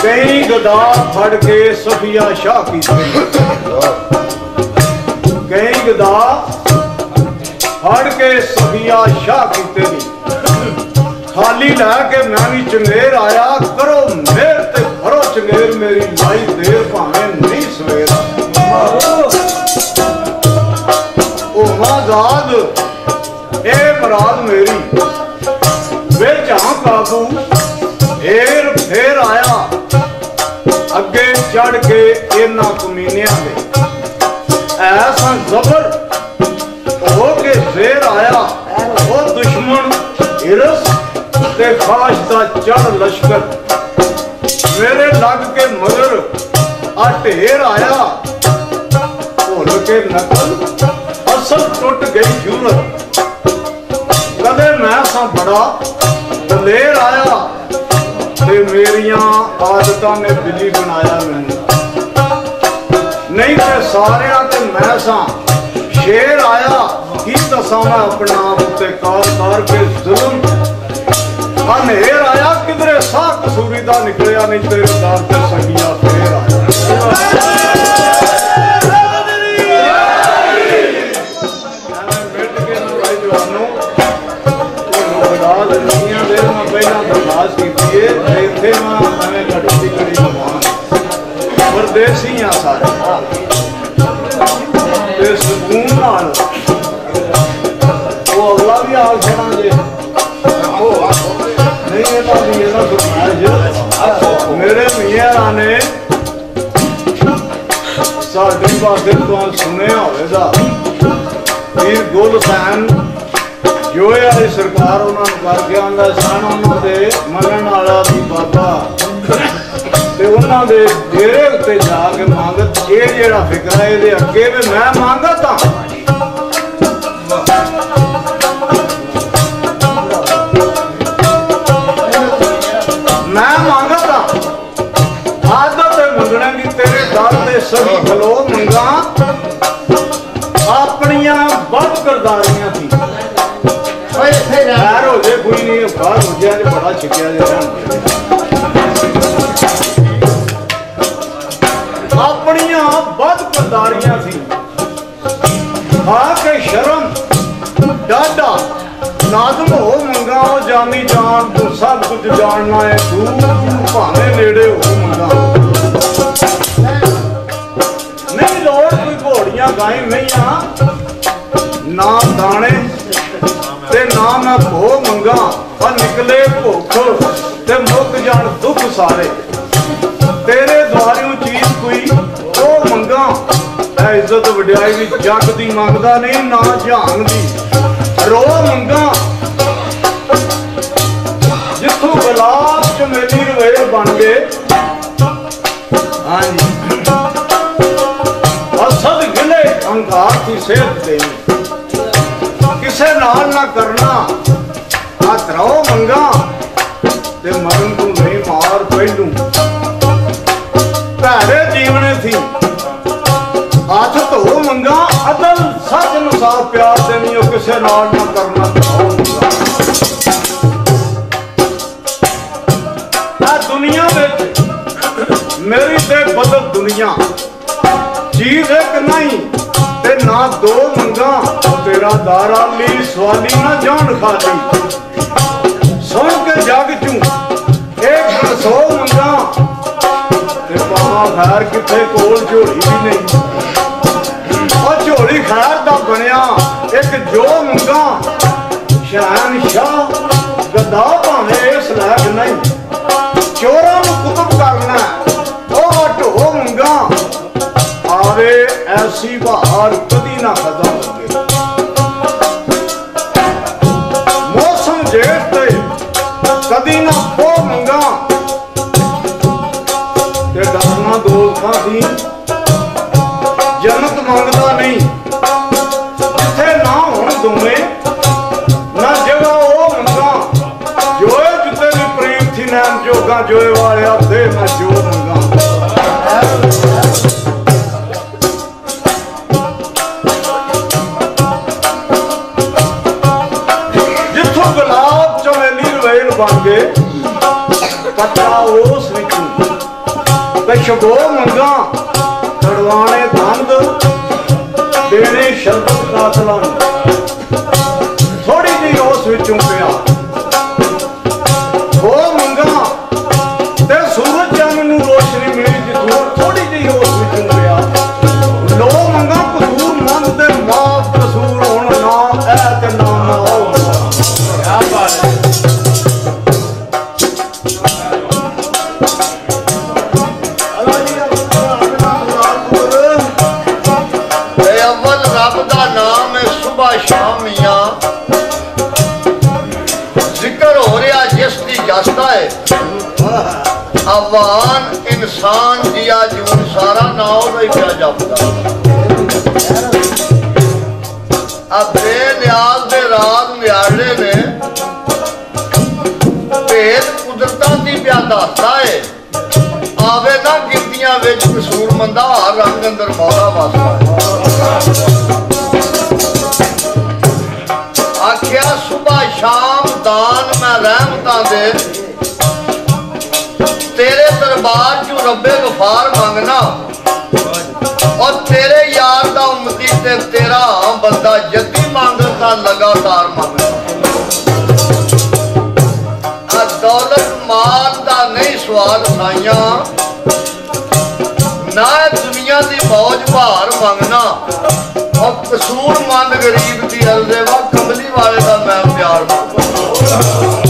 कई गदा फड़ के सफिया शाह की कई गदा फड़ के सफिया शाह की खाली लैके मैं भी चंगेर आया करो मेर ते भरो चंगेर मेरी लाई देर भावे नहीं सवेरा ओ माजाद ए मराद मेरी वे जहां काबू एर फेर आया अगे चढ़ के इन्हां कमीनियां दे ऐसा जबर हो के फेर आया वो दुश्मन हिरस ते खाश दा चढ़ लश्कर मेरे लग के मगर आ ढेर आया भुल के नकल असल टुट गई जूरत कदे मैं सा बड़ा दलेर आया ते मेरियां आदतां ने बिली बनाया मैनू नहीं ते सारियां ते मैं सा शेर आया की दसा मैं अपना आप उत्ते कार के जुल्म अनेर आया किधरे सा कसूरी दा निकलिया नहीं तेरे दार ते सगिया फेर आया परदेसी हाँ सारे सुकून नाल वो अगला भी आल छड़ा जे मेरे मियां ने साडी बात तो सुनिया होगा वीर गुल हुसैन जो वाली सरकार उन्होंने करके आंदा सन उन्होंने मनन वाला भी बाबा ते उन्होंने डेरे उत्ते जाके मंगत ये जेड़ा फिक्र है ये अगे भी मैं मंगत हाँ मैं मंगत हाँ आदत मंगने की तेरे दर से सभी खलो मंगा अपनिया बद करदारियां थी खैर हो जाए कोई नहीं बाहर हो जाए बड़ा छिकिया अपनिया बद करदारियां थी आके शर्म डाडा नाजुक हो मंगा जानी जान तू सब कुछ जानना है तू भावे नेड़े हो मंगा नहीं लोड़ कोई घोड़ियां गाय नहीं ना दाने ते ना मैं भो मंगा पर निकले भुख ते मुक जान दुख सारे तेरे द्वारियों चीज कोई ओ मंगा इज्जत वड्याई भी जग दी मंगदा नहीं ना जहान दी रो मंगा जिथों गुलाब चमेली रवेल बन गए हाँ जी असद गिले अंकार की सेहत देनी किसे नाल ना करना हथ रहो मंगा ते मरण तू नहीं मार पहलू भैरे जीवने थी हाथ धो मंगा अदल सच अनुसार प्यार देनी हो किसे नाल ना करना दुनिया में मेरी ते बदल दुनिया चीज एक नहीं ते ना दो मंगा तेरा दारा ली सवाली ना जान खाली सुन के जग चू एक सौ मंगा ते पावा खैर किथे कोल झोली भी नहीं और झोली खैर दा बनया एक जो मंगा शहनशाह गदा भावे इस लैक नहीं चोरा नूं कुतब करना ओ ढो मंगा आवे ऐसी बहार कदी ना खत्म होगी मौसम जेठ ते कदी ना खो मंगा ते डरना दोस्तां दी जन्नत मंगदा नहीं जिथे ना होण दोवें ना जगह ओ मंगा जोए जिते भी प्रेम थी नैन जोगा जोए वाले दे मैं जो मंगा बन गए कटरा उस शबो मंगा तड़वाने दंद देने शरबत कातला थोड़ी जी उस पिया हो मंगा ते सूरज चंद नूं रोशनी मिली जिथों थोड़ी जी उस पिया लो मंगा कसूर मन ते माफ कसूर होना ना ऐ ते ना हो क्या बात है शामियां जिक्र हो रहा जिसकी जस्ता है आवान इंसान जिया जून सारा ना ही पिया जापदा अब बेनियाज दे राज न्याड़े ने भेद कुदरतां दी पिया दसदा है आवे ना गिनतियां विच कसूरमंदा हर रंग अंदर मौला वास्ता है आख्या सुबह शाम दान मैं रहमता दे तेरे दरबार चू रब्बे गफार मंगना और तेरे यार दा उम्मती ते तेरा बंदा जद्दी मांगता लगातार मंगना दौलत माल दा नहीं स्वाद खाइया ना दुनिया दी मौज भार मंगना और कसूरमंद गरीब की अलदेवा कमली वाले का मैं प्यार